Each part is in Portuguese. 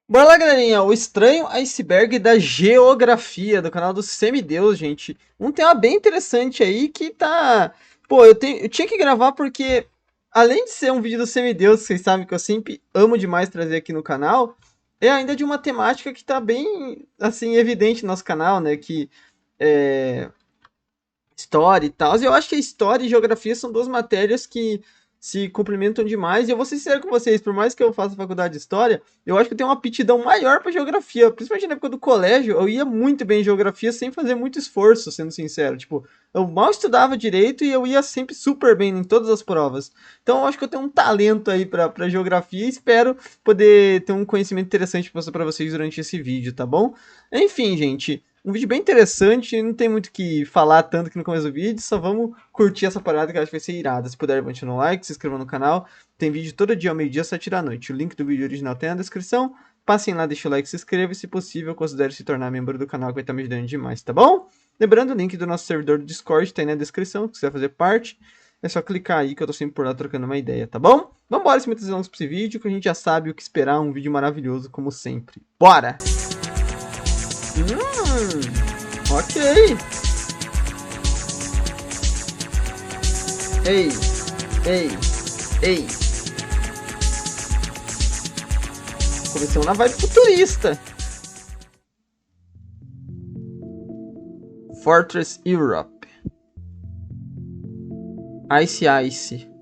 Bora lá, galerinha. O estranho iceberg da geografia do canal do Semideus, gente. Um tema bem interessante aí que tá. Pô, eu tinha que gravar porque, além de ser um vídeo do Semideus, vocês sabem que eu sempre amo demais trazer aqui no canal, é ainda de uma temática que tá bem, assim, evidente no nosso canal, né? Que é história e tal. E eu acho que a história e geografia são duas matérias que se complementam demais. E eu vou ser sincero com vocês, por mais que eu faça faculdade de história, eu acho que eu tenho uma aptidão maior para geografia. Principalmente na época do colégio, eu ia muito bem em geografia sem fazer muito esforço, sendo sincero. Tipo, eu mal estudava direito e eu ia sempre super bem em todas as provas. Então eu acho que eu tenho um talento aí para geografia e espero poder ter um conhecimento interessante para vocês durante esse vídeo, tá bom? Enfim, gente. Um vídeo bem interessante, não tem muito o que falar tanto aqui no começo do vídeo, só vamos curtir essa parada que eu acho que vai ser irada. Se puder, deixar um like, se inscreva no canal. Tem vídeo todo dia ao meio-dia, 7 da noite. O link do vídeo original tem na descrição. Passem lá, deixa o like, se inscreva e, se possível, considere se tornar membro do canal, que vai estar me ajudando demais, tá bom? Lembrando, o link do nosso servidor do Discord tá aí na descrição, se quiser fazer parte. É só clicar aí que eu tô sempre por lá trocando uma ideia, tá bom? Vambora, sem muitas delongas pra esse vídeo, que a gente já sabe o que esperar, um vídeo maravilhoso, como sempre. Bora! Ok. Ei, ei, ei. Começamos na vibe futurista. Fortress Europe. Ice Ice.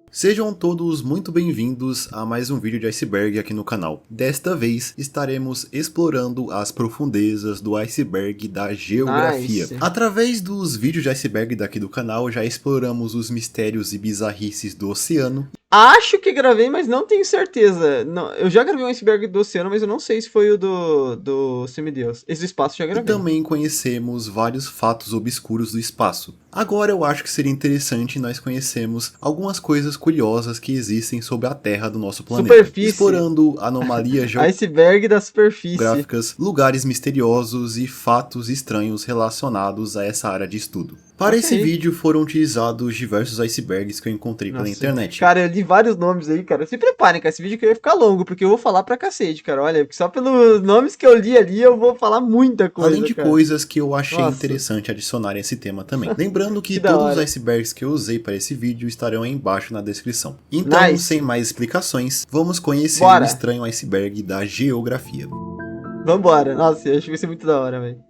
Sejam todos muito bem-vindos a mais um vídeo de iceberg aqui no canal. Desta vez estaremos explorando as profundezas do iceberg da geografia. Nice. Através dos vídeos de iceberg daqui do canal já exploramos os mistérios e bizarrices do oceano. Acho que gravei, mas não tenho certeza. Não, eu já gravei um iceberg do oceano, mas eu não sei se foi o do Semideus. Esse do espaço eu já E gravei. também conhecemos vários fatos obscuros do espaço. Agora eu acho que seria interessante nós conhecermos algumas coisas curiosas que existem sobre a Terra do nosso planeta. Superfície. Explorando anomalias Iceberg da superfície. geográficas, lugares misteriosos e fatos estranhos relacionados a essa área de estudo. Para esse vídeo foram utilizados diversos icebergs que eu encontrei pela internet. Cara, eu li vários nomes aí, cara. Se preparem, cara. Esse vídeo aqui vai ficar longo, porque eu vou falar pra cacete, cara. Olha, porque só pelos nomes que eu li ali, eu vou falar muita coisa. Além de cara. coisas que eu achei interessante adicionar a esse tema também. Lembrando que todos os icebergs que eu usei para esse vídeo estarão aí embaixo na descrição. Então, sem mais explicações, vamos conhecer o estranho iceberg da geografia. Vambora. Nossa, eu acho que vai ser muito da hora, velho.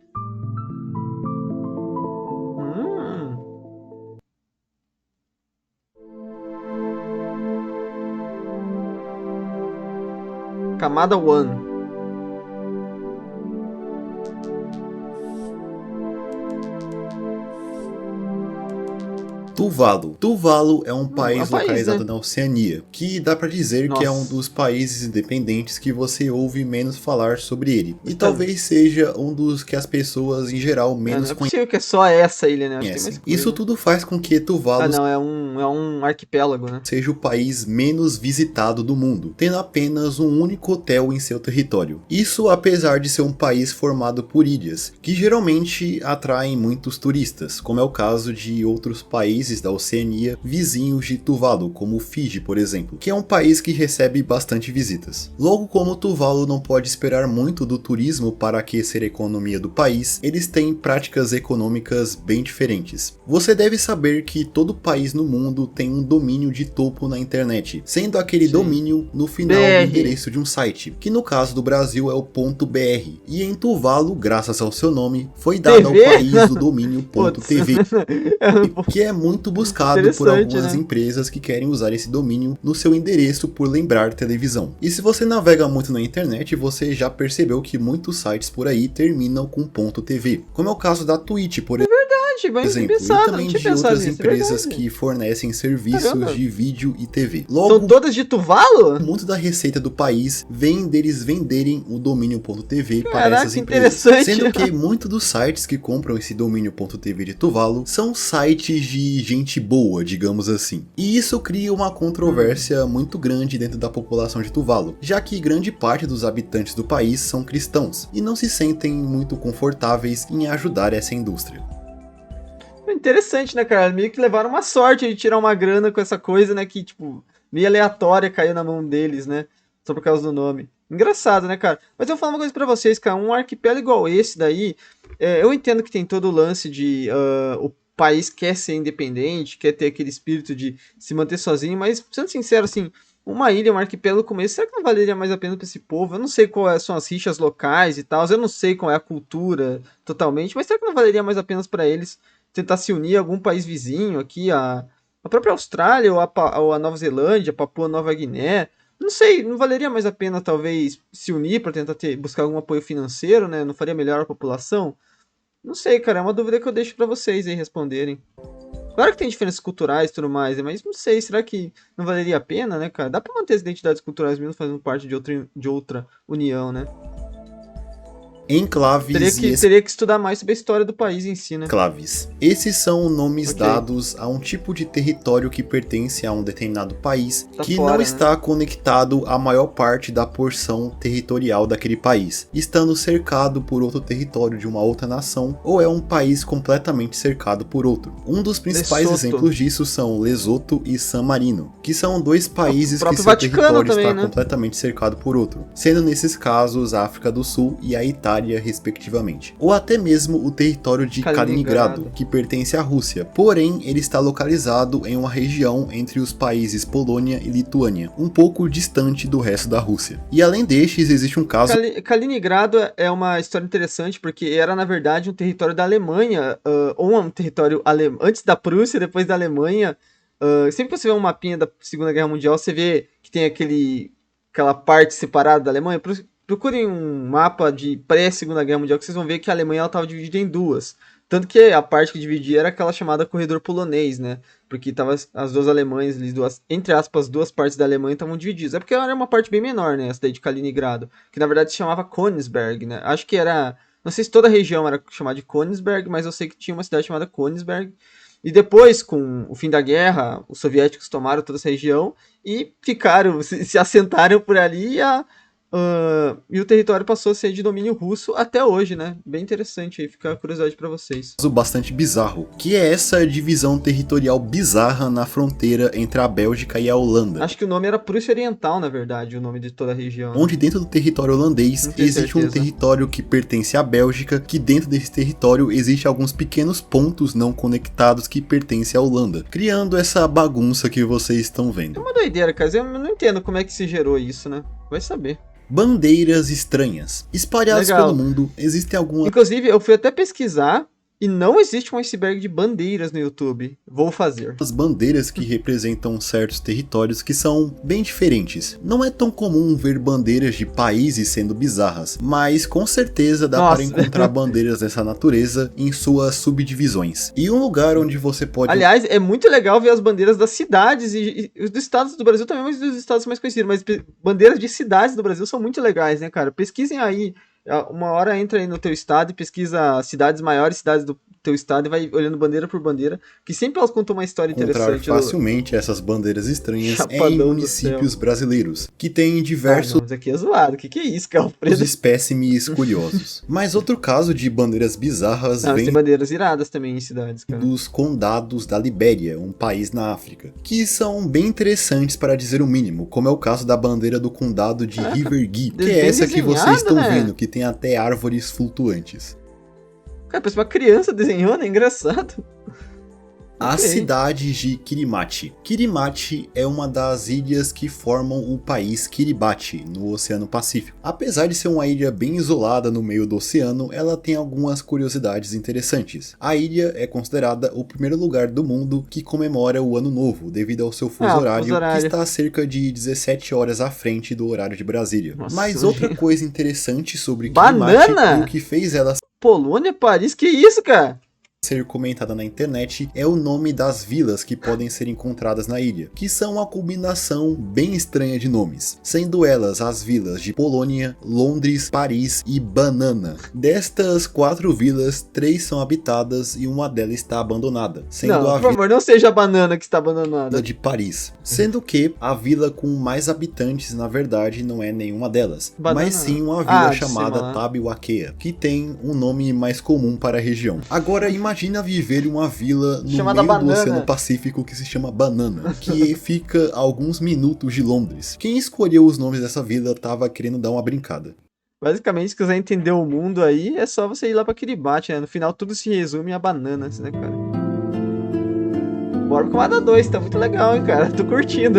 Camada 1. Tuvalu. Tuvalu é um país localizado na Oceania, que dá pra dizer que é um dos países independentes que você ouve menos falar sobre ele. E talvez seja um dos que as pessoas em geral menos conhecem. Não é possível que é só essa ilha, né? Isso tudo faz com que Tuvalu é um arquipélago, né? seja o país menos visitado do mundo, tendo apenas um único hotel em seu território. Isso apesar de ser um país formado por ilhas, que geralmente atraem muitos turistas, como é o caso de outros países da Oceania vizinhos de Tuvalu, como Fiji, por exemplo, que é um país que recebe bastante visitas. Logo, como Tuvalu não pode esperar muito do turismo para aquecer a economia do país, eles têm práticas econômicas bem diferentes. Você deve saber que todo país no mundo tem um domínio de topo na internet, sendo aquele domínio no final do endereço de um site, que no caso do Brasil é o .br, e em Tuvalu, graças ao seu nome, foi dado ao país o domínio .tv, que é muito buscado por algumas empresas que querem usar esse domínio no seu endereço por lembrar televisão. E se você navega muito na internet, você já percebeu que muitos sites por aí terminam com .tv, como é o caso da Twitch, por exemplo, e também de outras empresas que fornecem serviços de vídeo e TV. Logo, são todas de Tuvalu? Muito da receita do país vem deles venderem o domínio.tv para essas empresas. Sendo que muitos dos sites que compram esse domínio.tv de Tuvalu são sites de gente boa, digamos assim. E isso cria uma controvérsia muito grande dentro da população de Tuvalu, já que grande parte dos habitantes do país são cristãos e não se sentem muito confortáveis em ajudar essa indústria. Interessante, né, cara? Meio que levaram uma sorte de tirar uma grana com essa coisa, né? Que, tipo, meio aleatória caiu na mão deles, né? Só por causa do nome. Engraçado, né, cara? Mas eu vou falar uma coisa pra vocês, cara. Um arquipélago igual esse daí, eu entendo que tem todo o lance de o país quer ser independente, quer ter aquele espírito de se manter sozinho, mas, sendo sincero, assim, uma ilha, um arquipélago como esse, será que não valeria mais a pena pra esse povo? Eu não sei quais são as rixas locais e tal, eu não sei qual é a cultura totalmente, mas será que não valeria mais a pena pra eles tentar se unir a algum país vizinho aqui, a própria Austrália ou a Nova Zelândia, Papua Nova Guiné? Não sei, não valeria mais a pena talvez se unir para tentar buscar algum apoio financeiro, né? Não faria melhor a população? Não sei, cara, é uma dúvida que eu deixo para vocês aí responderem. Claro que tem diferenças culturais e tudo mais, né? Mas não sei, será que não valeria a pena, né, cara? Dá pra manter as identidades culturais mesmo fazendo parte de outra união, né? Enclaves e Teria que estudar mais sobre a história do país em si, né? exclaves. Esses são nomes Ok. dados a um tipo de território que pertence a um determinado país Tá que fora, não né? está conectado à maior parte da porção territorial daquele país, estando cercado por outro território de uma outra nação, ou é um país completamente cercado por outro. Um dos principais Lesoto. exemplos disso são Lesoto e San Marino, que são dois países que próprio seu Vaticano território também, está né? completamente cercado por outro, sendo nesses casos a África do Sul e a Itália, respectivamente. Ou até mesmo o território de Kaliningrado, que pertence à Rússia, porém ele está localizado em uma região entre os países Polônia e Lituânia, um pouco distante do resto da Rússia. E além destes, existe um caso... Kaliningrado é uma história interessante porque era, na verdade, um território da Alemanha, ou um território antes da Prússia, depois da Alemanha. Sempre que você vê um mapinha da Segunda Guerra Mundial, você vê que tem aquela parte separada da Alemanha. Procurem um mapa de pré-Segunda Guerra Mundial que vocês vão ver que a Alemanha estava dividida em duas. Tanto que a parte que dividia era aquela chamada corredor polonês, né? Porque tava as duas Alemanhas, entre aspas, duas partes da Alemanha estavam divididas. É porque era uma parte bem menor, né? Essa daí de Kaliningrado. Que na verdade se chamava Königsberg, né? Acho que era. Não sei se toda a região era chamada de Königsberg, mas eu sei que tinha uma cidade chamada Königsberg. E depois, com o fim da guerra, os soviéticos tomaram toda essa região e ficaram, se assentaram por ali e o território passou a ser de domínio russo até hoje, né? Bem interessante aí, fica a curiosidade pra vocês. Bastante bizarro, que é essa divisão territorial bizarra na fronteira entre a Bélgica e a Holanda. Acho que o nome era Prússia Oriental, na verdade, o nome de toda a região. Onde dentro do território holandês existe um território que pertence à Bélgica, que dentro desse território existe alguns pequenos pontos não conectados que pertencem à Holanda, criando essa bagunça que vocês estão vendo. É uma doideira, cara, eu não entendo como é que se gerou isso, né? Vai saber. Bandeiras estranhas. Espalhadas pelo mundo, existem algumas... Inclusive, eu fui até pesquisar e não existe um iceberg de bandeiras no YouTube. Vou fazer. As bandeiras que representam certos territórios que são bem diferentes. Não é tão comum ver bandeiras de países sendo bizarras, mas com certeza dá para encontrar bandeiras dessa natureza em suas subdivisões. E um lugar onde você pode... Aliás, é muito legal ver as bandeiras das cidades e dos estados do Brasil também, mas dos estados mais conhecidos. Mas bandeiras de cidades do Brasil são muito legais, né, cara? Pesquisem aí. Uma hora entra aí no teu estado e pesquisa cidades maiores, cidades do teu estado e vai olhando bandeira por bandeira, que sempre elas contam uma história interessante. Facilmente essas bandeiras estranhas em municípios brasileiros, que tem diversos... Mas aqui é zoado, o que é isso, cara? Os espécimes curiosos. Mas outro caso de bandeiras bizarras vem... Tem bandeiras iradas também em cidades, cara. Dos condados da Libéria, um país na África, que são bem interessantes para dizer o mínimo, como é o caso da bandeira do condado de Rivergee, que é essa que vocês estão vendo, que tem até árvores flutuantes. Cara, parece uma criança desenhando, é engraçado. A cidade de Kiribati. Kiribati é uma das ilhas que formam o país Kiribati, no Oceano Pacífico. Apesar de ser uma ilha bem isolada no meio do oceano, ela tem algumas curiosidades interessantes. A ilha é considerada o primeiro lugar do mundo que comemora o Ano Novo, devido ao seu fuso horário, que está a cerca de 17 horas à frente do horário de Brasília. Nossa, mas outra coisa interessante sobre Kiribati, o que fez ela... Polônia, Paris, que isso, cara? Ser comentada na internet é o nome das vilas que podem ser encontradas na ilha, que são uma combinação bem estranha de nomes, sendo elas as vilas de Polônia, Londres, Paris e Banana. Destas 4 vilas, 3 são habitadas e uma delas está abandonada, sendo por favor, não seja a Banana que está abandonada. De Paris, sendo que a vila com mais habitantes, na verdade, não é nenhuma delas, mas sim uma vila chamada Tabiwakea, que tem um nome mais comum para a região. Agora imagine Imagina viver em uma vila no Chamada meio do Banana. Oceano Pacífico que se chama Banana, que fica a alguns minutos de Londres. Quem escolheu os nomes dessa vila tava querendo dar uma brincada. Basicamente, se quiser entender o mundo aí, é só você ir lá pra Kiribati, né? No final, tudo se resume a bananas, né, cara? Bora pro Camada 2, tá muito legal, hein, cara? Tô curtindo.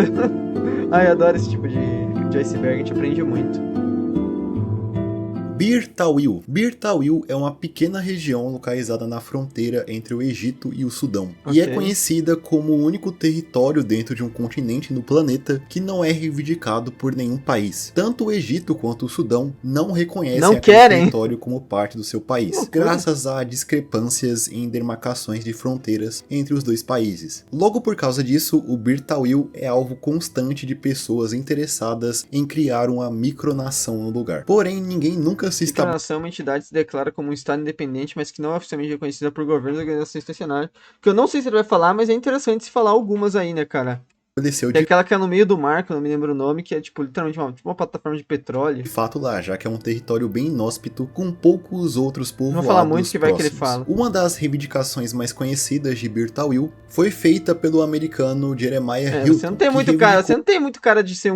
Ai, eu adoro esse tipo de iceberg, a gente aprende muito. Bir Tawil. Bir Tawil é uma pequena região localizada na fronteira entre o Egito e o Sudão. E é Ok. conhecida como o único território dentro de um continente no planeta que não é reivindicado por nenhum país. Tanto o Egito quanto o Sudão não reconhecem Não aquele querem. território como parte do seu país, Loucura. graças a discrepâncias em demarcações de fronteiras entre os dois países. Logo por causa disso, o Bir Tawil é alvo constante de pessoas interessadas em criar uma micronação no lugar. Porém, ninguém nunca se A nação é uma entidade que se declara como um estado independente, mas que não é oficialmente reconhecida por governos e organizações internacionais. Que eu não sei se ele vai falar, mas é interessante se falar algumas aí, né, cara? estabeleceu Tem de aquela que é no meio do mar, que eu não me lembro o nome, que é tipo literalmente uma plataforma de petróleo. fato lá, já que é um território bem inóspito, com poucos outros Não povoados vou falar muito que vai que ele próximos. fala. Uma das reivindicações mais conhecidas de Bir Tawil foi feita pelo americano Jeremiah É, Hilton, você não tem que muito cara, reivindicou você não tem muito cara de ser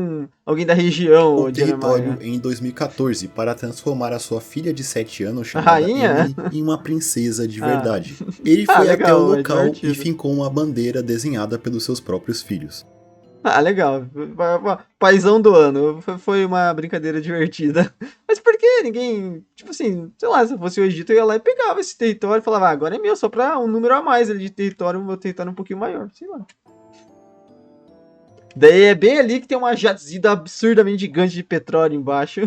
alguém da região, o ô, território Jeremiah. em 2014 para transformar a sua filha de 7 anos, A chamada rainha? Emily, em uma princesa de Ah. verdade. Ele Ah, foi legal, até o é local e divertido. fincou uma bandeira desenhada pelos seus próprios filhos. Ah, legal. Paizão do ano. Foi uma brincadeira divertida. Mas por que ninguém. Tipo assim, sei lá, se eu fosse o Egito, eu ia lá e pegava esse território e falava, ah, agora é meu, só pra um número a mais ali de território, o meu território é um pouquinho maior. Sei lá. Daí é bem ali que tem uma jazida absurdamente gigante de petróleo embaixo.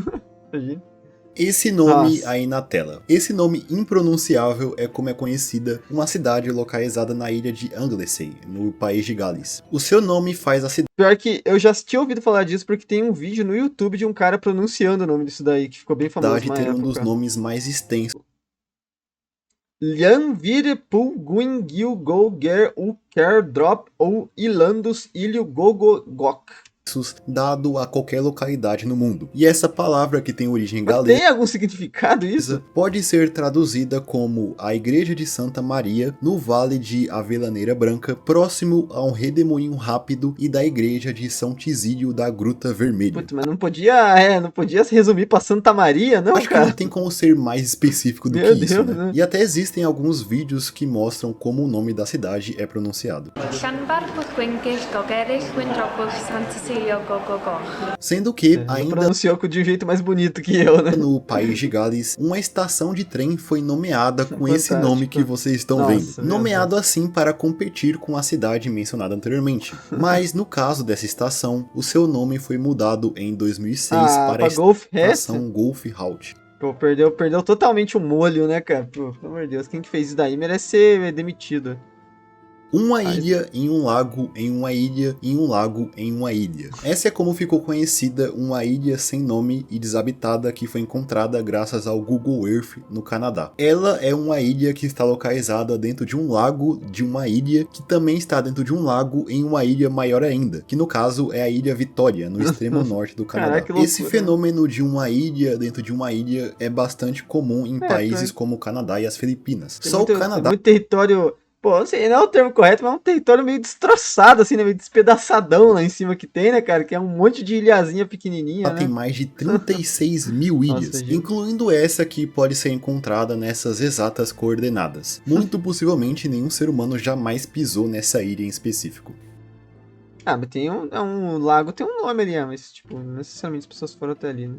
Imagina. Esse nome Nossa. aí na tela. Esse nome impronunciável é como é conhecida uma cidade localizada na ilha de Anglesey, no país de Gales. O seu nome faz a Pior que eu já tinha ouvido falar disso porque tem um vídeo no YouTube de um cara pronunciando o nome disso daí, que ficou bem famoso cidade na ter um dos época. nomes mais extensos Llanvirepul Guingil Golger U Ker Drop ou Ilandus Ilho Gogogok. dado a qualquer localidade no mundo. E essa palavra que tem origem Mas galesa tem algum significado isso? pode ser traduzida como a Igreja de Santa Maria no Vale de Avelaneira Branca, próximo a um redemoinho rápido, e da Igreja de São Tisílio da Gruta Vermelha. Putz, mas não podia se resumir pra Santa Maria, não, Acho que não cara? tem como ser mais específico do Meu que isso, Deus, né? né? E até existem alguns vídeos que mostram como o nome da cidade é pronunciado. Sendo que Ele ainda pronunciou de um jeito mais bonito que eu, né? no país de Gales, uma estação de trem foi nomeada com esse Fantástico. nome que vocês estão Nossa, vendo. meu Nomeado assim para competir com a cidade mencionada anteriormente. Mas no caso dessa estação, o seu nome foi mudado em 2006 para a Golf Hess? estação Golf Route. Pô, perdeu totalmente o molho, né, cara? Pô, pelo amor de Deus, quem que fez isso daí merece ser demitido. Uma ilha em um lago, em uma ilha, em um lago, em uma ilha. Essa é como ficou conhecida uma ilha sem nome e desabitada que foi encontrada graças ao Google Earth no Canadá. Ela é uma ilha que está localizada dentro de um lago de uma ilha que também está dentro de um lago em uma ilha maior ainda, que no caso é a Ilha Vitória, no extremo norte do Canadá. Caraca, que loucura. Esse fenômeno de uma ilha dentro de uma ilha é bastante comum em países como o Canadá e as Filipinas. Tem Só muito, o Canadá muito território. Pô, não sei, não é o termo correto, mas é um território meio destroçado, assim, né? Meio despedaçadão lá em cima que tem, né, cara? Que é um monte de ilhazinha pequenininha, né? tem mais de 36 mil ilhas, Nossa, gente. incluindo essa que pode ser encontrada nessas exatas coordenadas. Muito possivelmente nenhum ser humano jamais pisou nessa ilha em específico. Ah, mas tem um lago, tem um nome ali, mas, tipo, não necessariamente as pessoas foram até ali, né?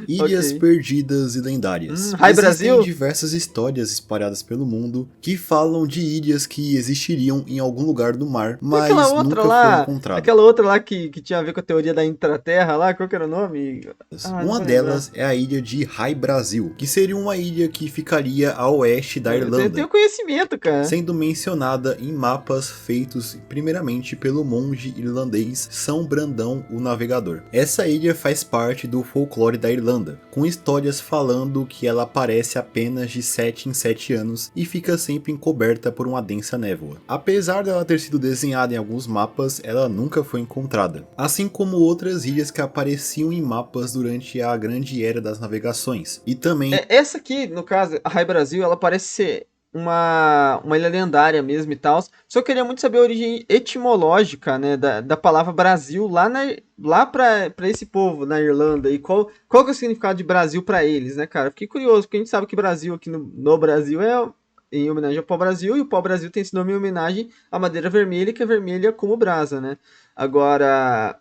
Ilhas Ok. perdidas e lendárias. Hi, Existem Brasil? diversas histórias espalhadas pelo mundo que falam de ilhas que existiriam em algum lugar do mar, mas aquela outra nunca lá, foram encontradas. aquela outra lá que tinha a ver com a teoria da intraterra lá, qual que era o nome? Ah, não Uma vou delas é a ilha de Hi Brasil, que seria uma ilha que ficaria a oeste da lembrar. Eu Irlanda, tenho conhecimento, cara. sendo mencionada em mapas feitos primeiramente pelo monge irlandês São Brandão o Navegador. Essa ilha faz parte do folclore da Irlanda, com histórias falando que ela aparece apenas de 7 em 7 anos e fica sempre encoberta por uma densa névoa. Apesar dela ter sido desenhada em alguns mapas, ela nunca foi encontrada, assim como outras ilhas que apareciam em mapas durante a grande era das navegações, e também Essa aqui, no caso, a Rai Brasil, ela parece ser uma ilha lendária mesmo e tal. Só queria muito saber a origem etimológica, né, da palavra Brasil lá pra esse povo na Irlanda. E qual que é o significado de Brasil pra eles, né, cara? Fiquei curioso, porque a gente sabe que Brasil aqui no Brasil é em homenagem ao pau-brasil, e o pau-brasil tem esse nome em homenagem à madeira vermelha, que é vermelha como brasa, né? Agora,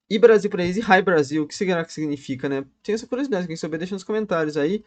e Brasil pra eles, e Hi Brasil, o que será que significa, né? Tem essa curiosidade, quem souber deixa nos comentários aí.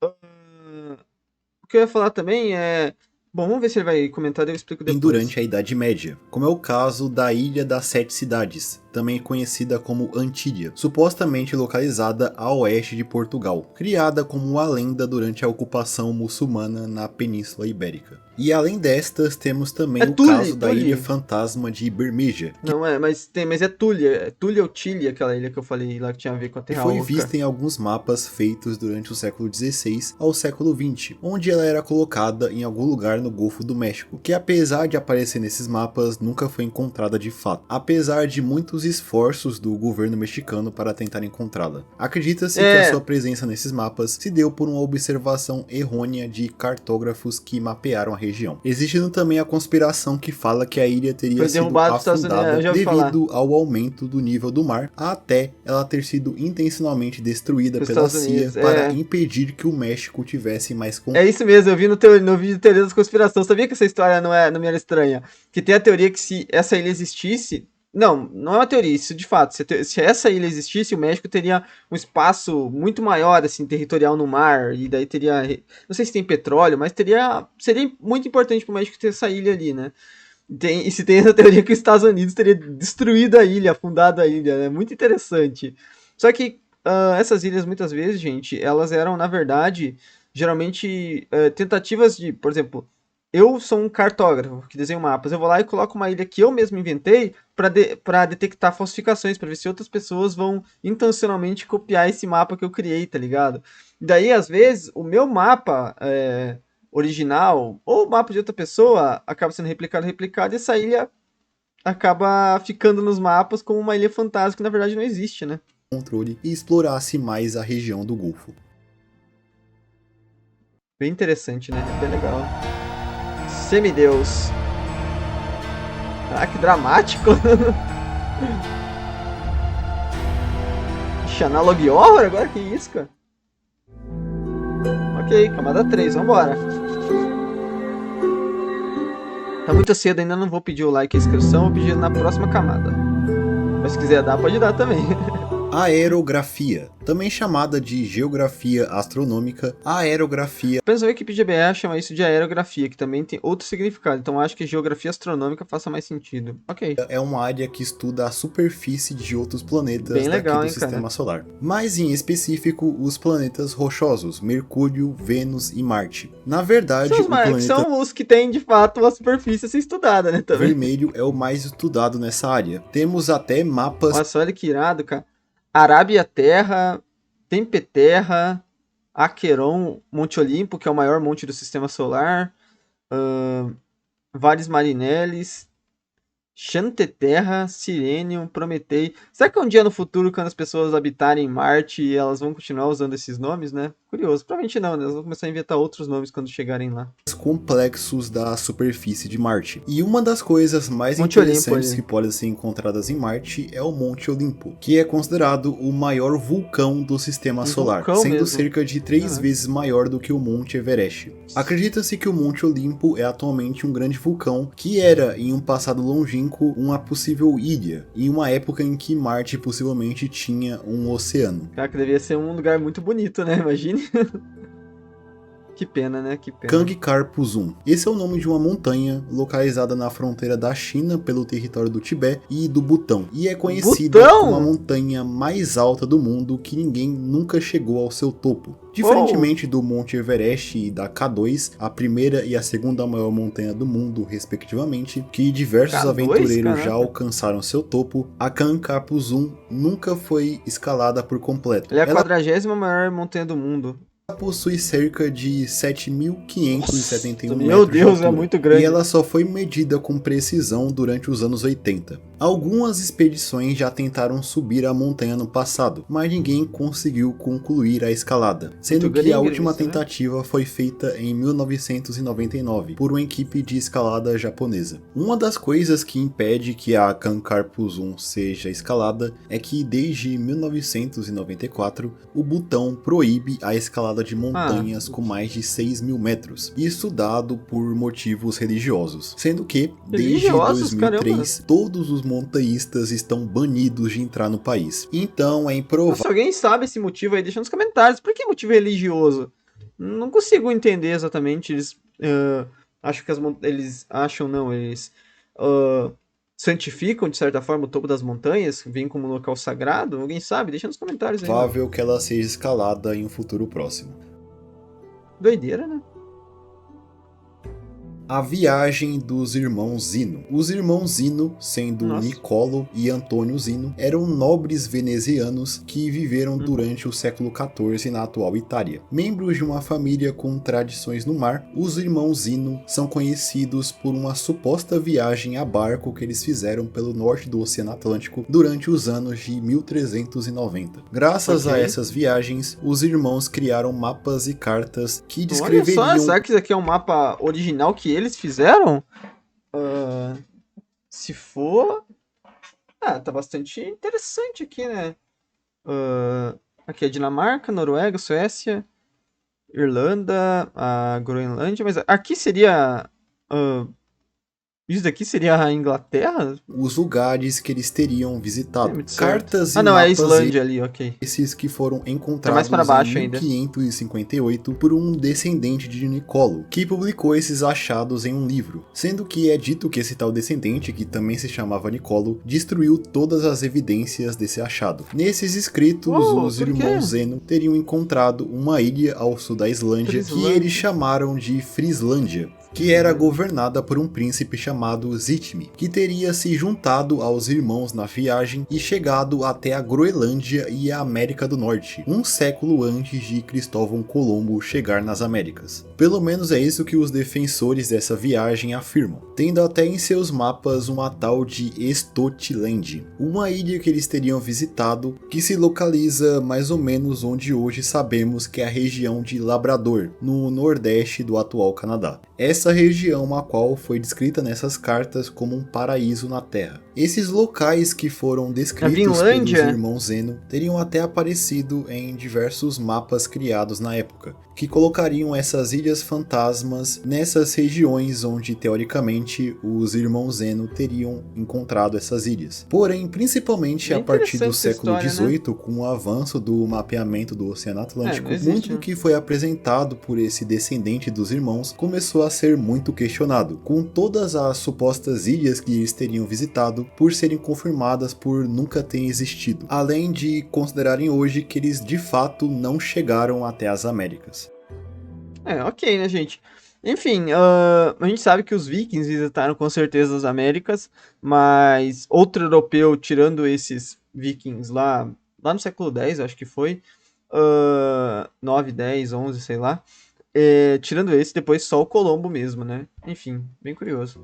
O que eu ia falar também é. Bom, vamos ver se ele vai comentar, daí eu explico depois. Durante a Idade Média, como é o caso da Ilha das Sete Cidades, também conhecida como Antília, supostamente localizada a oeste de Portugal, criada como uma lenda durante a ocupação muçulmana na Península Ibérica. E além destas, temos também o caso da Ilha Fantasma de Bermeja. Não é, mas é Túlia. É Túlia ou Tília, aquela ilha que eu falei lá que tinha a ver com a Terra Oca. Foi vista em alguns mapas feitos durante o século XVI ao século XX, onde ela era colocada em algum lugar no Golfo do México, que apesar de aparecer nesses mapas, nunca foi encontrada de fato, apesar de muitos esforços do governo mexicano para tentar encontrá-la. Acredita-se que a sua presença nesses mapas se deu por uma observação errônea de cartógrafos que mapearam a região. Existindo também a conspiração que fala que a ilha teria sido afundada devido ao aumento do nível do mar, até ela ter sido intencionalmente destruída pela CIA para impedir que o México tivesse mais controle. É isso mesmo, eu vi no vídeo de Teoria da Conspiração. Sabia que essa história não me era estranha? Que tem a teoria que se essa ilha existisse... Não é uma teoria, isso de fato. Se essa ilha existisse, o México teria um espaço muito maior, assim, territorial no mar, e daí teria... Não sei se tem petróleo, mas seria muito importante pro México ter essa ilha ali, né? E se tem essa teoria que os Estados Unidos teria destruído a ilha, afundado a ilha, né? Muito interessante. Só que essas ilhas, muitas vezes, gente, elas eram, na verdade, geralmente tentativas de, por exemplo... Eu sou um cartógrafo que desenha mapas. Eu vou lá e coloco uma ilha que eu mesmo inventei para detectar falsificações, para ver se outras pessoas vão intencionalmente copiar esse mapa que eu criei, tá ligado? Daí, às vezes, o meu mapa original ou o mapa de outra pessoa acaba sendo replicado e essa ilha acaba ficando nos mapas como uma ilha fantasma que na verdade não existe, né? Controle e explorasse mais a região do Golfo. Bem interessante, né? Bem legal. Semideus. Ah, que dramático. Ixi, analog horror agora? Que isso, cara? Ok, camada 3, vambora. Tá muito cedo, ainda não vou pedir o like e a inscrição, vou pedir na próxima camada. Mas se quiser dar, pode dar também. Aerografia, também chamada de geografia astronômica, a aerografia... Apenas a Wikipedia chama isso de aerografia, que também tem outro significado, então acho que geografia astronômica faça mais sentido. Ok. É uma área que estuda a superfície de outros planetas bem legal, do sistema solar. Mas em específico, os planetas rochosos, Mercúrio, Vênus e Marte. Na verdade, são os que têm de fato uma superfície a ser estudada, né? Também. Vermelho é o mais estudado nessa área. Temos até mapas... Nossa, olha que irado, cara. Arábia Terra, Tempeterra, Aqueron, Monte Olimpo, que é o maior monte do sistema solar, Vares Marinelis, Xanteterra, Sirenium, Prometei. Será que um dia no futuro, quando as pessoas habitarem Marte, elas vão continuar usando esses nomes, né? Curioso. Provavelmente não, né? Elas vão começar a inventar outros nomes quando chegarem lá. Complexos da superfície de Marte. E uma das coisas mais interessantes que podem ser encontradas em Marte é o Monte Olimpo, que é considerado o maior vulcão do sistema solar, sendo mesmo. Cerca de 3 vezes maior do que o Monte Everest. Acredita-se que o Monte Olimpo é atualmente um grande vulcão que era, em um passado longínquo, uma possível ilha, em uma época em que Marte possivelmente tinha um oceano. Cara, que devia ser um lugar muito bonito, né? Imagine. Que pena, né? Que pena. Kangkar-Puzum. Esse é o nome de uma montanha localizada na fronteira da China pelo território do Tibete e do Butão. E é conhecida como a montanha mais alta do mundo que ninguém nunca chegou ao seu topo. Diferentemente do Monte Everest e da K2, a primeira e a segunda maior montanha do mundo, respectivamente, que diversos aventureiros já alcançaram seu topo, a Kangkar-Puzum nunca foi escalada por completo. Ela é a 40ª maior montanha do mundo. Possui cerca de 7.571 metros. Meu Deus, é muito grande. E ela só foi medida com precisão durante os anos 80. Algumas expedições já tentaram subir a montanha no passado, mas ninguém conseguiu concluir a escalada, sendo que a última tentativa foi feita em 1999 por uma equipe de escalada japonesa. Uma das coisas que impede que a Kankarpus 1 seja escalada é que desde 1994 o Butão proíbe a escalada de montanhas com mais de 6.000 metros, isso dado por motivos religiosos, sendo que desde 2003 todos os montanhistas estão banidos de entrar no país. Então é improvável. Se alguém sabe esse motivo aí, deixa nos comentários. Por que motivo religioso? Não consigo entender exatamente. Eles acham que eles acham, não, eles santificam de certa forma o topo das montanhas, vem como um local sagrado. Alguém sabe? Deixa nos comentários aí. É provável que ela seja escalada em um futuro próximo. Doideira, né? A viagem dos irmãos Zino. Os irmãos Zino, sendo Nicolo e Antônio Zino, eram nobres venezianos que viveram durante o século XIV na atual Itália. Membros de uma família com tradições no mar, os irmãos Zino são conhecidos por uma suposta viagem a barco que eles fizeram pelo norte do Oceano Atlântico durante os anos de 1390. Graças a essas viagens, os irmãos criaram mapas e cartas que descreveriam... Olha só, será que isso aqui é um mapa original que eles fizeram? Se for... tá bastante interessante aqui, né? Aqui é Dinamarca, Noruega, Suécia, Irlanda, a Groenlândia, mas aqui seria... isso daqui seria a Inglaterra? Os lugares que eles teriam visitado. Cartas e não, mapas é a Islândia ali, ok. Esses que foram encontrados mais para baixo em 1558 por um descendente de Nicolo, que publicou esses achados em um livro. Sendo que é dito que esse tal descendente, que também se chamava Nicolo, destruiu todas as evidências desse achado. Nesses escritos, os irmãos Zeno teriam encontrado uma ilha ao sul da Islândia que eles chamaram de Frislândia, que era governada por um príncipe chamado Zitmi, que teria se juntado aos irmãos na viagem e chegado até a Groenlândia e a América do Norte, um século antes de Cristóvão Colombo chegar nas Américas. Pelo menos é isso que os defensores dessa viagem afirmam, tendo até em seus mapas uma tal de Stotland, uma ilha que eles teriam visitado, que se localiza mais ou menos onde hoje sabemos que é a região de Labrador, no nordeste do atual Canadá. Essa região a qual foi descrita nessas cartas como um paraíso na Terra. Esses locais que foram descritos pelos irmãos Zeno teriam até aparecido em diversos mapas criados na época, que colocariam essas ilhas fantasmas nessas regiões onde teoricamente os irmãos Zeno teriam encontrado essas ilhas. Porém, principalmente a partir do século XVIII, com o avanço do mapeamento do Oceano Atlântico, muito do que foi apresentado por esse descendente dos irmãos começou a ser muito questionado, com todas as supostas ilhas que eles teriam visitado por serem confirmadas por nunca terem existido, além de considerarem hoje que eles de fato não chegaram até as Américas. Ok, né, gente? Enfim, a gente sabe que os vikings visitaram com certeza as Américas, mas outro europeu, tirando esses vikings lá no século X, acho que foi, 9, 10, 11, sei lá, tirando esse, depois só o Colombo mesmo, né? Enfim, bem curioso.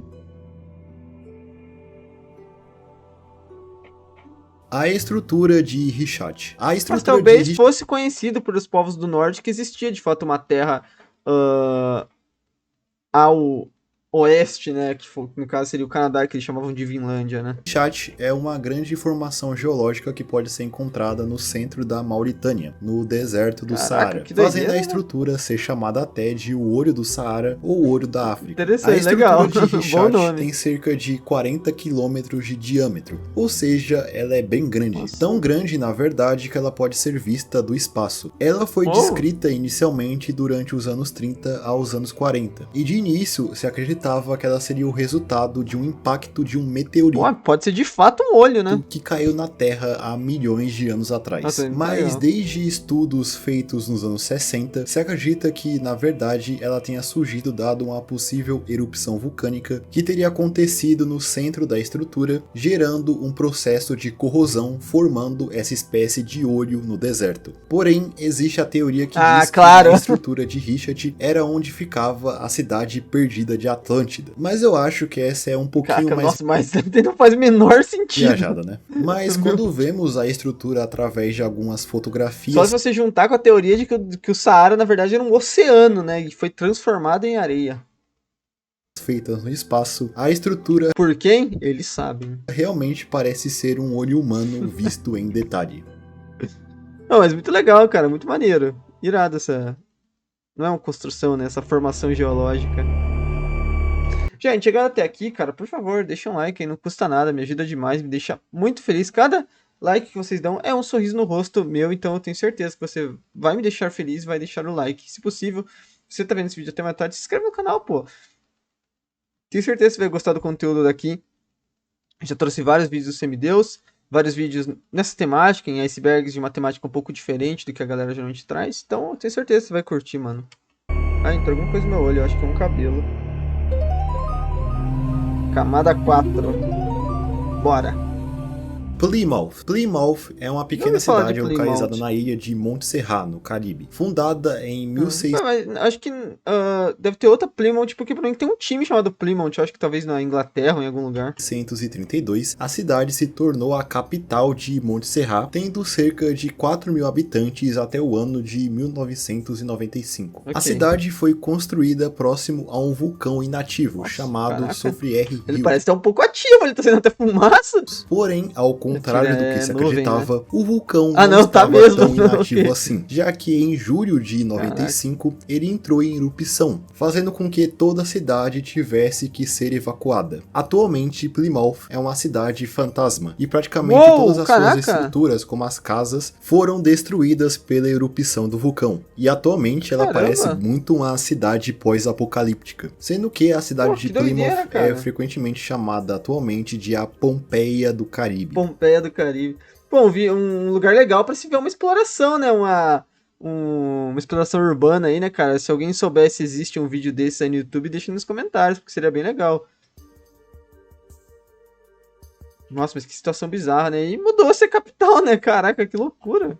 A estrutura de Hichat. Mas talvez fosse conhecido por os povos do norte que existia de fato uma terra ao oeste, né, que no caso seria o Canadá, que eles chamavam de Vinlândia, né? Hichat é uma grande formação geológica que pode ser encontrada no centro da Mauritânia, no deserto do Saara, fazendo a estrutura ser chamada até de o Olho do Saara ou Olho da África. Interessante, a estrutura legal. de Hichat tem cerca de 40 quilômetros de diâmetro, ou seja, ela é bem grande. Nossa. Tão grande, na verdade, que ela pode ser vista do espaço. Ela foi descrita inicialmente durante os anos 30 aos anos 40, e de início se acreditava que ela seria o resultado de um impacto de um meteorito. Pode ser de fato um olho, né? Que caiu na Terra há milhões de anos atrás. Nossa, mas desde estudos feitos nos anos 60, se acredita que, na verdade, ela tenha surgido dado uma possível erupção vulcânica que teria acontecido no centro da estrutura, gerando um processo de corrosão, formando essa espécie de olho no deserto. Porém, existe a teoria que diz que a estrutura de Hichat era onde ficava a cidade perdida de Atena, Atlântida. Mas eu acho que essa é um pouquinho Caraca, mais nossa, mas não faz o menor sentido. viajada, né? Mas quando vemos a estrutura através de algumas Só fotografias se você juntar com a teoria de que o Saara, na verdade, era um oceano, né? E foi transformado em areia. feitas no espaço, a estrutura Por quem? Eles sabem. realmente parece ser um olho humano visto em detalhe. Não, mas muito legal, cara. Muito maneiro. Irado essa... Não é uma construção, né? Essa formação geológica. Gente, chegando até aqui, cara, por favor, deixa um like aí, não custa nada, me ajuda demais, me deixa muito feliz. Cada like que vocês dão é um sorriso no rosto meu, então eu tenho certeza que você vai me deixar feliz, vai deixar o like. Se possível, se você tá vendo esse vídeo até mais tarde, se inscreve no canal, pô. Tenho certeza que você vai gostar do conteúdo daqui. Já trouxe vários vídeos do Semideus, vários vídeos nessa temática, em icebergs de uma temática um pouco diferente do que a galera geralmente traz. Então eu tenho certeza que você vai curtir, mano. Ah, entrou alguma coisa no meu olho, eu acho que é um cabelo. Camada 4. Bora. Plymouth. Plymouth é uma pequena ouvi falar de cidade localizada Plymouth. na ilha de Montserrat, no Caribe. Fundada em 1600. Mas acho que deve ter outra Plymouth, porque pra mim tem um time chamado Plymouth. Eu acho que talvez na Inglaterra ou em algum lugar. 1932, a cidade se tornou a capital de Montserrat, tendo cerca de 4 mil habitantes até o ano de 1995. A Ok. cidade foi construída próximo a um vulcão inativo chamado caraca. Soufrière Ele Hill. parece estar um pouco ativo, ele tá saindo até fumaça. Porém, ao contrário do que se nuvem, acreditava, o vulcão Ah, não, tá estava mesmo. tão inativo Ok. assim, já que em julho de 95 ele entrou em erupção, fazendo com que toda a cidade tivesse que ser evacuada. Atualmente, Plymouth é uma cidade fantasma, e praticamente Uou, todas as caraca. suas estruturas, como as casas, foram destruídas pela erupção do vulcão. E atualmente ela Caramba. parece muito uma cidade pós-apocalíptica, sendo que a cidade Pô, de que doideira, Plymouth cara. é frequentemente chamada atualmente de a Pompeia do Caribe. Pompeia do Caribe. Bom, vi um lugar legal pra se ver uma exploração, né? Uma exploração urbana aí, né, cara? Se alguém souber se existe um vídeo desse aí no YouTube, deixa nos comentários, porque seria bem legal. Nossa, mas que situação bizarra, né? E mudou a ser capital, né? Caraca, que loucura.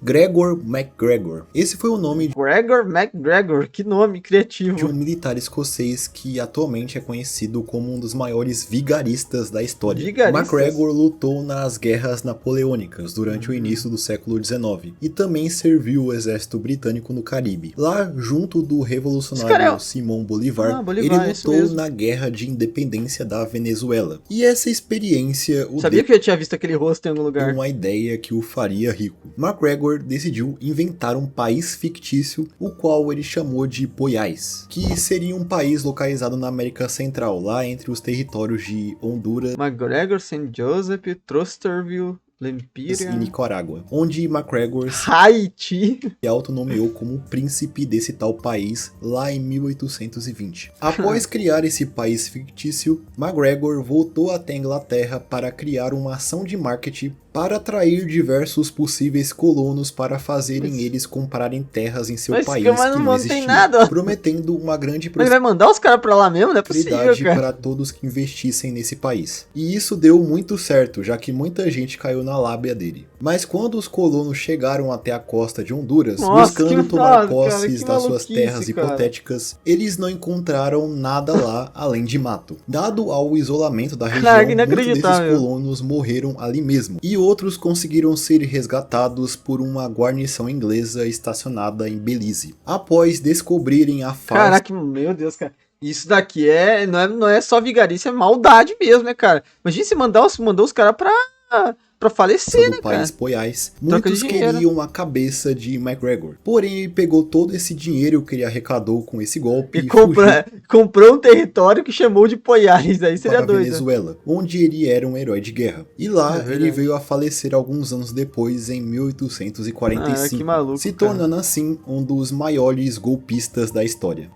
Gregor MacGregor. Esse foi o nome Gregor MacGregor, que nome criativo. de um militar escocês que atualmente é conhecido como um dos maiores vigaristas da história. Vigaristas? MacGregor lutou nas guerras napoleônicas durante o início do século XIX e também serviu o exército britânico no Caribe. Lá, junto do Esse cara revolucionário é- Simão Bolívar, Bolívar, ele isso lutou mesmo. na guerra de independência da Venezuela. E essa experiência o Sabia que eu já tinha visto aquele rosto em algum lugar? uma ideia que o faria rico. MacGregor decidiu inventar um país fictício, o qual ele chamou de Goiás, que seria um país localizado na América Central, lá entre os territórios de Honduras MacGregor, St. Joseph, Trusterville, e Lempiria, Nicarágua, onde MacGregor Haiti. se autonomeou como príncipe desse tal país lá em 1820. Após criar esse país fictício, MacGregor voltou até a Inglaterra para criar uma ação de marketing para atrair diversos possíveis colonos para fazerem eles comprarem terras em seu Mas país mas que não não tem existia, nada. prometendo uma grande Mas ele vai mandar os caras pra lá mesmo? Não é possível, prosperidade cara. para todos que investissem nesse país. E isso deu muito certo, já que muita gente caiu na lábia dele. Mas quando os colonos chegaram até a costa de Honduras, Nossa, buscando que tomar foda, cara, posses que das suas maluquice, terras cara. hipotéticas, eles não encontraram nada lá além de mato. Dado ao isolamento da região, Caraca, muitos desses inacreditável. colonos morreram ali mesmo, e outros conseguiram ser resgatados por uma guarnição inglesa estacionada em Belize. Após descobrirem a farsa Caraca, meu Deus, cara. Isso daqui não é só vigarice, é maldade mesmo, né, cara? Imagina se mandou os caras pra falecer, do né, país cara? Goiás, Troca de muitos dinheiro. queriam a cabeça de MacGregor. Porém, ele pegou todo esse dinheiro que ele arrecadou com esse golpe E e fugiu comprou um território que chamou de Poiares, aí seria para a doido. Venezuela, onde ele era um herói de guerra. E lá É verdade. ele veio a falecer alguns anos depois, em 1845, Ah, que maluco, se cara. tornando assim um dos maiores golpistas da história.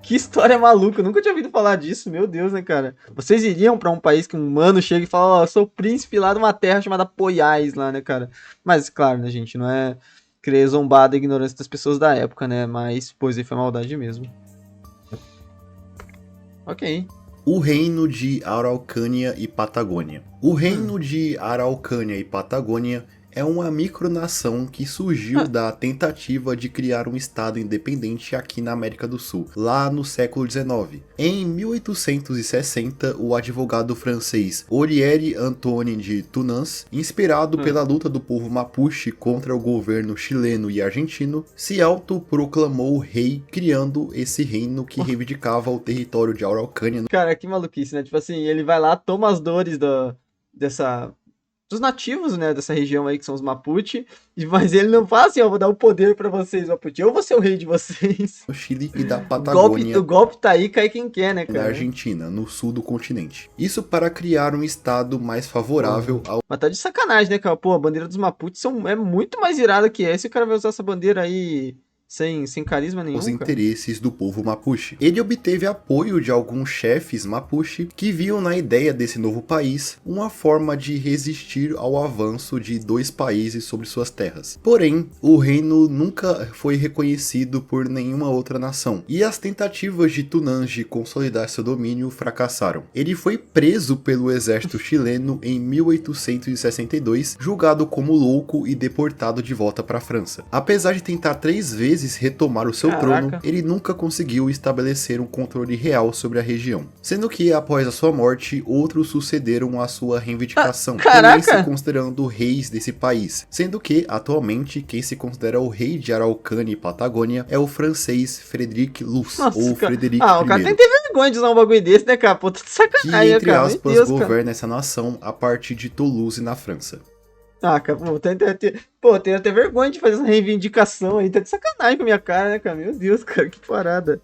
Que história maluca, eu nunca tinha ouvido falar disso, meu Deus, né, cara? Vocês iriam pra um país que um mano chega e fala, ó, eu sou príncipe lá de uma terra chamada Poiás lá, né, cara? Mas, claro, né, gente, não é querer zombar da ignorância das pessoas da época, né? Mas, pois aí foi maldade mesmo. Ok. O reino de Araucânia e Patagônia. O reino de Araucânia e Patagônia é uma micronação que surgiu da tentativa de criar um estado independente aqui na América do Sul, lá no século XIX. Em 1860, o advogado francês Olivier Antoine de Tunans, inspirado pela luta do povo mapuche contra o governo chileno e argentino, se autoproclamou rei, criando esse reino que reivindicava o território de Araucánia. Cara, que maluquice, né? Tipo assim, ele vai lá, toma as dores dos nativos, né, dessa região aí, que são os Mapuche, mas ele não fala assim, ó, vou dar o poder pra vocês, Mapuche, eu vou ser o rei de vocês. No Chile e da Patagônia. O golpe tá aí, cai quem quer, né, cara? Na Argentina, no sul do continente. Isso para criar um estado mais favorável ao... Mas tá de sacanagem, né, cara? Pô, a bandeira dos Mapuche é muito mais irada que essa, e o cara vai usar essa bandeira aí... Sem carisma nenhum, os cara. interesses do povo mapuche. Ele obteve apoio de alguns chefes mapuche que viam na ideia desse novo país uma forma de resistir ao avanço de dois países sobre suas terras. Porém, o reino nunca foi reconhecido por nenhuma outra nação, e as tentativas de Tunans de consolidar seu domínio fracassaram. Ele foi preso pelo exército chileno em 1862, julgado como louco e deportado de volta para a França. Apesar de tentar 3 vezes retomar o seu trono, ele nunca conseguiu estabelecer um controle real sobre a região. Sendo que, após a sua morte, outros sucederam a sua reivindicação, também se considerando reis desse país. Sendo que, atualmente, quem se considera o rei de Araucánia e Patagônia é o francês Frederic Luz, ou Frederic I. O cara tem que ter vergonha de usar um bagulho desse, né, cara? Pô, tá de sacanagem, que, entre cara. aspas, governa essa nação a partir de Toulouse, na França. Cara, pô, tem até vergonha de fazer essa reivindicação aí, tá de sacanagem com a minha cara, né, cara? Meu Deus, cara, que parada.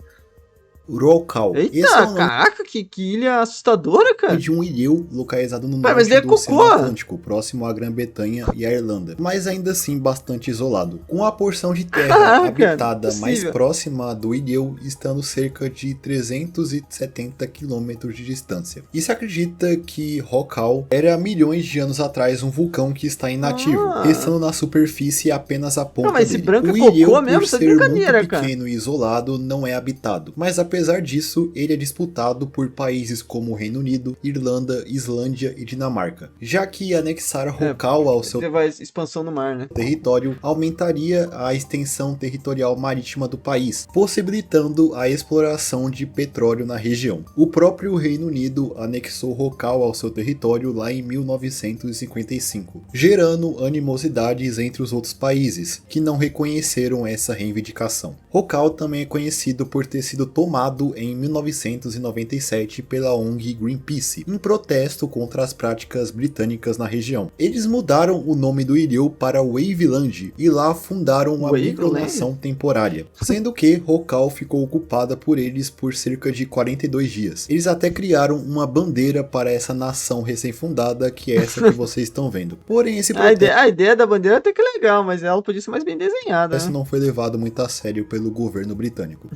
Rocal. Eita, caraca, que ilha assustadora, cara. De um ilhéu localizado no norte do Oceano Atlântico, próximo à Grã-Bretanha e à Irlanda, mas ainda assim bastante isolado, com a porção de terra habitada mais próxima do ilhéu estando cerca de 370 km de distância. E se acredita que Rocal era milhões de anos atrás um vulcão que está inativo, restando na superfície apenas a ponta mas dele. Esse branco o ilhéu, cocô mesmo, por ser muito pequeno e isolado, não é habitado, mas apesar disso, ele é disputado por países como o Reino Unido, Irlanda, Islândia e Dinamarca, já que anexar Rocal ao seu expansão no mar, né? território aumentaria a extensão territorial marítima do país, possibilitando a exploração de petróleo na região. O próprio Reino Unido anexou Rocal ao seu território lá em 1955, gerando animosidades entre os outros países, que não reconheceram essa reivindicação. Rocal também é conhecido por ter sido tomado em 1997 pela ONG Greenpeace, em protesto contra as práticas britânicas na região. Eles mudaram o nome do ilhéu para Waveland e lá fundaram uma micronação temporária, sendo que Rocal ficou ocupada por eles por cerca de 42 dias. Eles até criaram uma bandeira para essa nação recém-fundada, que é essa que vocês estão vendo. Porém, esse protesto... a ideia da bandeira até que é legal, mas ela podia ser mais bem desenhada. Isso não foi levado muito a sério pelo governo britânico.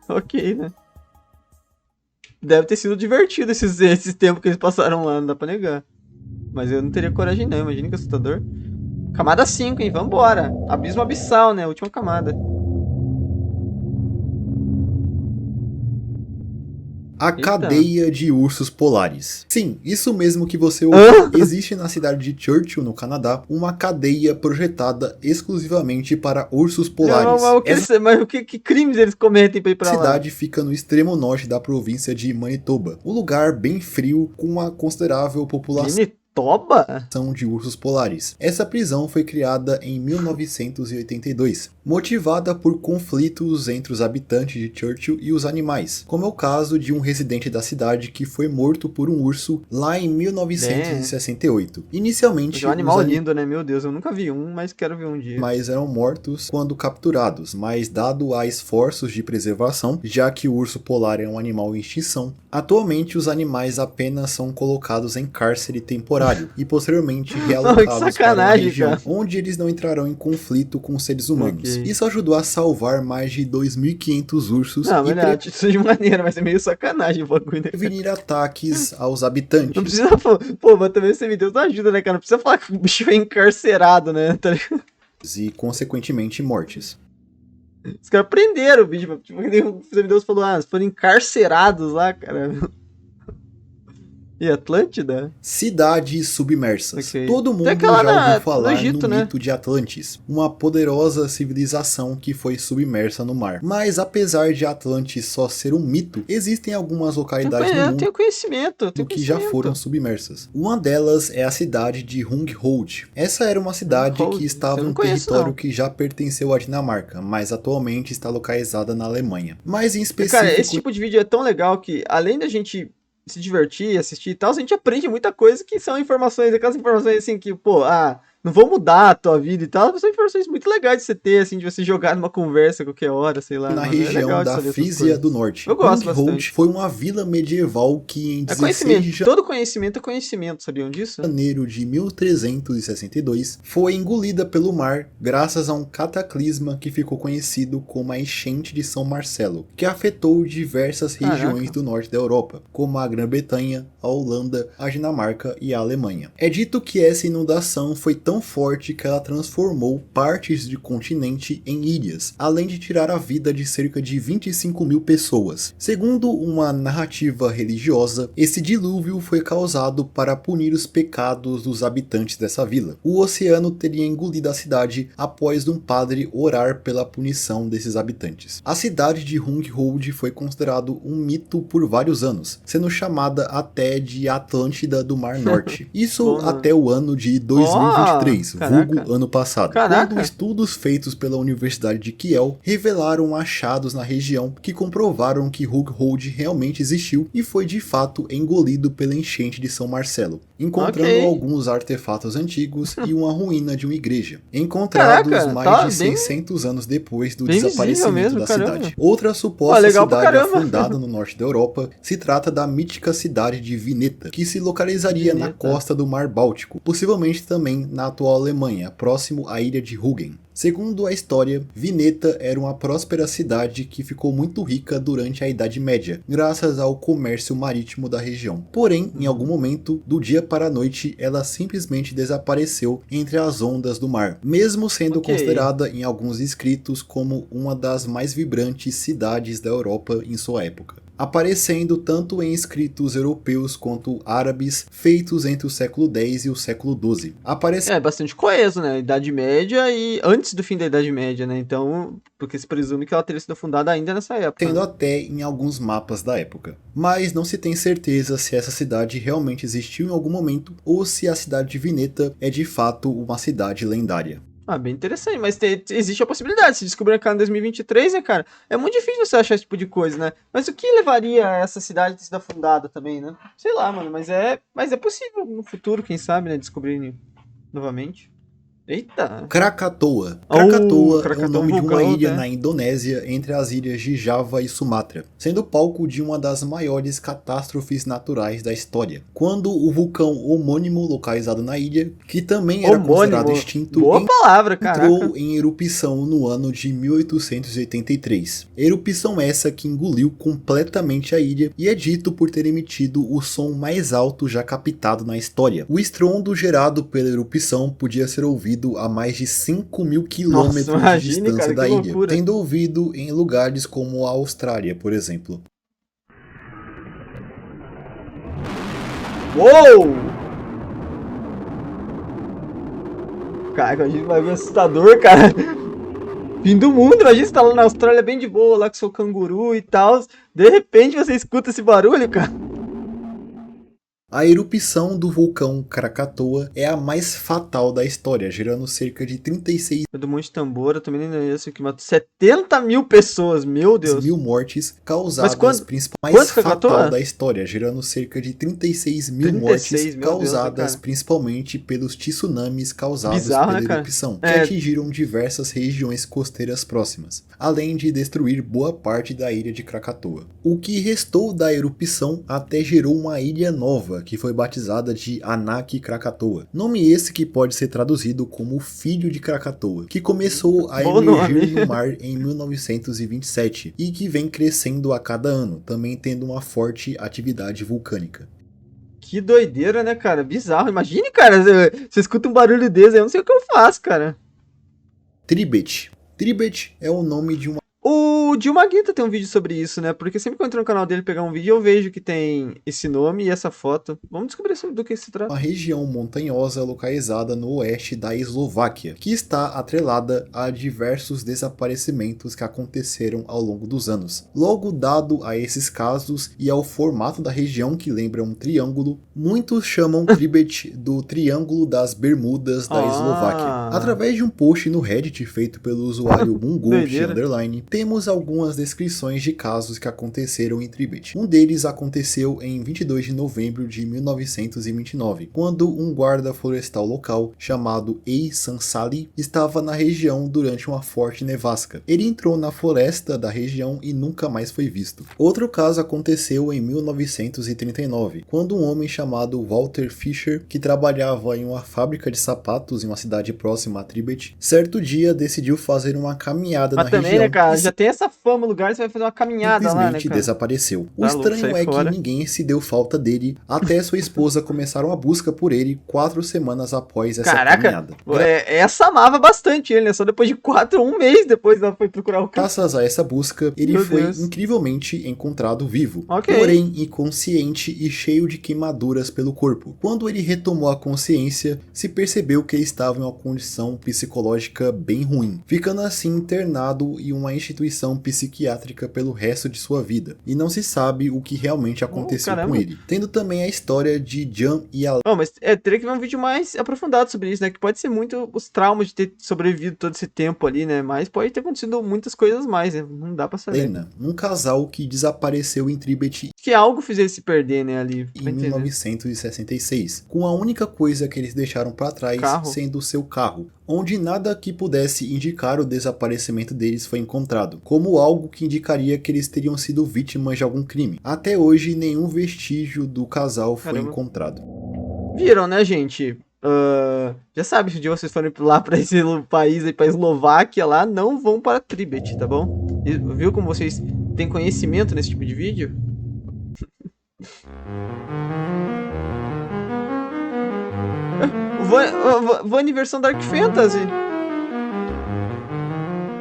Ok, né? Deve ter sido divertido esses tempos que eles passaram lá, não dá pra negar. Mas eu não teria coragem não, imagina que assustador. Camada 5, hein? Vambora. Abismo abissal, né? Última camada. A cadeia de ursos polares. Sim, isso mesmo que você ouviu. Existe na cidade de Churchill, no Canadá, uma cadeia projetada exclusivamente para ursos polares. Mas que crimes eles cometem pra ir pra lá? A cidade fica no extremo norte da província de Manitoba. Um lugar bem frio, com uma considerável população de ursos polares. Essa prisão foi criada em 1982, motivada por conflitos entre os habitantes de Churchill e os animais, como é o caso de um residente da cidade que foi morto por um urso lá em 1968. Inicialmente, é um animal lindo, né? Meu Deus, eu nunca vi um, mas quero ver um dia. Mas eram mortos quando capturados, mas dado a esforços de preservação, já que o urso polar é um animal em extinção, atualmente os animais apenas são colocados em cárcere temporário e posteriormente realocados para uma região onde eles não entrarão em conflito com seres humanos. Isso ajudou a salvar mais de 2.500 ursos e isso de maneira, mas é meio sacanagem o bagulho, né? Prevenir ataques aos habitantes. Não precisa, mas também o semideus não ajuda, né, cara? Não precisa falar que o bicho é encarcerado, né? E consequentemente mortes. Os caras prenderam o bicho, tipo, o semideus falou, se foram encarcerados lá, cara. E Atlântida? Cidades submersas. Ok. Todo Tem mundo aquela já ouviu falar no Egito, no né? mito de Atlantis, uma poderosa civilização que foi submersa no mar. Mas apesar de Atlantis só ser um mito, existem algumas localidades no Eu mundo tenho conhecimento, eu tenho que já foram conhecimento. submersas. Uma delas é a cidade de Hungholt. Essa era uma cidade Hungholt, que estava eu em não um conheço, território não. que já pertenceu à Dinamarca, mas atualmente está localizada na Alemanha. Mas em Cara, esse específico tipo de vídeo é tão legal que, além da gente se divertir, assistir e tal, a gente aprende muita coisa que são informações, aquelas informações assim que, pô, não vão mudar a tua vida e tal, são informações muito legais de você ter, assim, de você jogar numa conversa qualquer hora, sei lá, na mano. É região legal de da saber essas Frísia do coisas. Norte. Eu gosto Hungholt bastante. foi uma vila medieval que em É 16 conhecimento, de todo conhecimento é conhecimento, sabiam disso? janeiro de 1362 foi engolida pelo mar graças a um cataclisma que ficou conhecido como a Enchente de São Marcelo, que afetou diversas regiões Caraca. do norte da Europa, como a Grã-Bretanha, a Holanda, a Dinamarca e a Alemanha. É dito que essa inundação foi tão forte que ela transformou partes do continente em ilhas, além de tirar a vida de cerca de 25 mil pessoas. Segundo uma narrativa religiosa, esse dilúvio foi causado para punir os pecados dos habitantes dessa vila. O oceano teria engolido a cidade após um padre orar pela punição desses habitantes. A cidade de Hungholt foi considerado um mito por vários anos, sendo chamada até de Atlântida do Mar Norte. Isso Bom, até o ano de Ó, 2023, vulgo caraca. ano passado, Caraca. quando estudos feitos pela Universidade de Kiel revelaram achados na região que comprovaram que Hungholt realmente existiu e foi de fato engolido pela enchente de São Marcelo, encontrando Ok. alguns artefatos antigos e uma ruína de uma igreja, encontrados Caraca, mais tá de bem- 600 anos depois do bem visível desaparecimento mesmo, da caramba. cidade. Outra Pô, suposta legal pra cidade caramba. afundada no norte da Europa se trata da mítica cidade de Vineta, que se localizaria na Vineta. costa do Mar Báltico, possivelmente também na atual Alemanha, próximo à ilha de Rügen. Segundo a história, Vineta era uma próspera cidade que ficou muito rica durante a Idade Média, graças ao comércio marítimo da região. Porém, em algum momento, do dia para a noite, ela simplesmente desapareceu entre as ondas do mar, mesmo sendo Ok. considerada em alguns escritos como uma das mais vibrantes cidades da Europa em sua época, aparecendo tanto em escritos europeus quanto árabes feitos entre o século X e o século XII. É bastante coeso, né? Idade Média e antes do fim da Idade Média, né? Então, porque se presume que ela teria sido fundada ainda nessa época. Tendo Né? até em alguns mapas da época. Mas não se tem certeza se essa cidade realmente existiu em algum momento ou se a cidade de Vineta é de fato uma cidade lendária. Bem interessante, mas existe a possibilidade, se descobrir aquela em 2023, né, cara? É muito difícil você achar esse tipo de coisa, né? Mas o que levaria a essa cidade a ter sido fundada também, né? Sei lá, mano, mas é possível no futuro, quem sabe, né, descobrirem novamente. Eita! Krakatoa. Oh, Krakatoa é o Krakatoa nome de uma vulcão, ilha né? na Indonésia, entre as ilhas de Java e Sumatra, sendo palco de uma das maiores catástrofes naturais da história, quando o vulcão homônimo localizado na ilha, que também era considerado extinto, Boa palavra, caraca. entrou em erupção no ano de 1883. Erupção essa que engoliu completamente a ilha e é dito por ter emitido o som mais alto já captado na história. O estrondo gerado pela erupção podia ser ouvido a mais de 5 mil quilômetros de imagine, distância cara, da que ilha, loucura. tendo ouvido em lugares como a Austrália, por exemplo. Uou! Cara, imagina, vai ver assustador, cara. Fim do mundo, imagina você tá lá na Austrália bem de boa, lá com seu canguru e tal. De repente você escuta esse barulho, cara. A erupção do vulcão Krakatoa é a mais fatal da história, gerando cerca de 36 Do Monte Tambora, também nem é esse que matou 70 mil pessoas, meu Deus. mil mortes causadas, quantos mais Krakatoa? fatal da história, gerando cerca de 36 mil 36, mortes meu Deus, causadas cara. principalmente pelos tsunamis causados Bizarro, pela né, cara? erupção, que É. atingiram diversas regiões costeiras próximas, além de destruir boa parte da ilha de Krakatoa. O que restou da erupção até gerou uma ilha nova, que foi batizada de Anak Krakatoa. Nome esse que pode ser traduzido como Filho de Krakatoa, que começou a Bom emergir nome. no mar em 1927 e que vem crescendo a cada ano, também tendo uma forte atividade vulcânica. Que doideira, né, cara? Bizarro. Imagine, cara, você escuta um barulho desse, eu não sei o que eu faço, cara. Tribet. Tribet é o nome de uma O O Gil Maguita tem um vídeo sobre isso, né? Porque sempre que eu entro no canal dele pegar um vídeo, eu vejo que tem esse nome e essa foto. Vamos descobrir do que se Uma trata. região montanhosa localizada no oeste da Eslováquia, que está atrelada a diversos desaparecimentos que aconteceram ao longo dos anos. Logo dado a esses casos e ao formato da região que lembra um triângulo, muitos chamam Tribet do Triângulo das Bermudas da Eslováquia. Através de um post no Reddit feito pelo usuário Mungolf Underline, temos algumas descrições de casos que aconteceram em Tribet. Um deles aconteceu em 22 de novembro de 1929, quando um guarda florestal local chamado Ei Sansali estava na região durante uma forte nevasca. Ele entrou na floresta da região e nunca mais foi visto. Outro caso aconteceu em 1939, quando um homem chamado Walter Fischer, que trabalhava em uma fábrica de sapatos em uma cidade próxima a Tribet, certo dia decidiu fazer uma caminhada na também, região. Né, cara? Já tem essa fama no lugar, você vai fazer uma caminhada lá, né, cara? Desapareceu. O estranho é que ninguém se deu falta dele, até sua esposa começaram a busca por ele 4 semanas após essa caminhada. Essa amava bastante ele, né? Só depois de 1 mês depois ela foi procurar o cara. Graças a essa busca, ele foi incrivelmente encontrado vivo, porém inconsciente e cheio de queimaduras pelo corpo. Quando ele retomou a consciência, se percebeu que ele estava em uma condição psicológica bem ruim, ficando assim internado em uma instituição psiquiátrica pelo resto de sua vida, e não se sabe o que realmente aconteceu com ele. Tendo também a história de Jan e Al... mas teria que ver um vídeo mais aprofundado sobre isso, né? Que pode ser muito os traumas de ter sobrevivido todo esse tempo ali, né? Mas pode ter acontecido muitas coisas mais, né? Não dá pra saber. Lena, um casal que desapareceu em Tribet que algo fez ele se perder, né, ali. Em 1966, com a única coisa que eles deixaram para trás sendo o seu carro, onde nada que pudesse indicar o desaparecimento deles foi encontrado, como algo que indicaria que eles teriam sido vítimas de algum crime. Até hoje, nenhum vestígio do casal foi encontrado. Viram, né, gente? Já sabe, se um dia vocês forem lá para esse país aí, pra Eslováquia lá, não vão para Tribet, tá bom? Viu como vocês têm conhecimento nesse tipo de vídeo? Vani versão Dark Fantasy.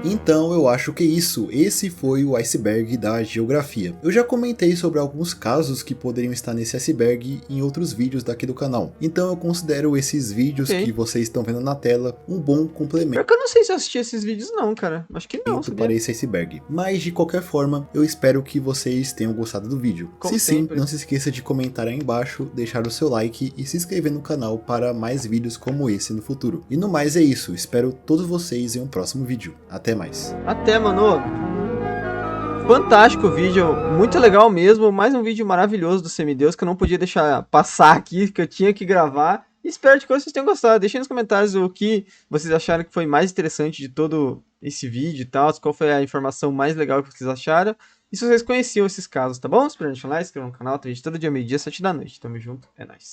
Então eu acho que esse foi o iceberg da geografia. Eu já comentei sobre alguns casos que poderiam estar nesse iceberg em outros vídeos daqui do canal. Então eu considero esses vídeos que vocês estão vendo na tela um bom complemento. Porque eu não sei se eu assisti esses vídeos não, cara. Acho que não. Para esse iceberg. Mas de qualquer forma, eu espero que vocês tenham gostado do vídeo. Se sim, não se esqueça de comentar aí embaixo, deixar o seu like e se inscrever no canal para mais vídeos como esse no futuro. E no mais é isso, espero todos vocês em um próximo vídeo. Até mais. Até, mano. Fantástico o vídeo, muito legal mesmo. Mais um vídeo maravilhoso do Semideus que eu não podia deixar passar aqui, que eu tinha que gravar. Espero que vocês tenham gostado. Deixem nos comentários o que vocês acharam que foi mais interessante de todo esse vídeo e tal. Qual foi a informação mais legal que vocês acharam. E se vocês conheciam esses casos, tá bom? Espero deixar um like, se inscrevam no canal. Tem vídeo todo dia, meio-dia, 7 da noite. Tamo junto, é nóis.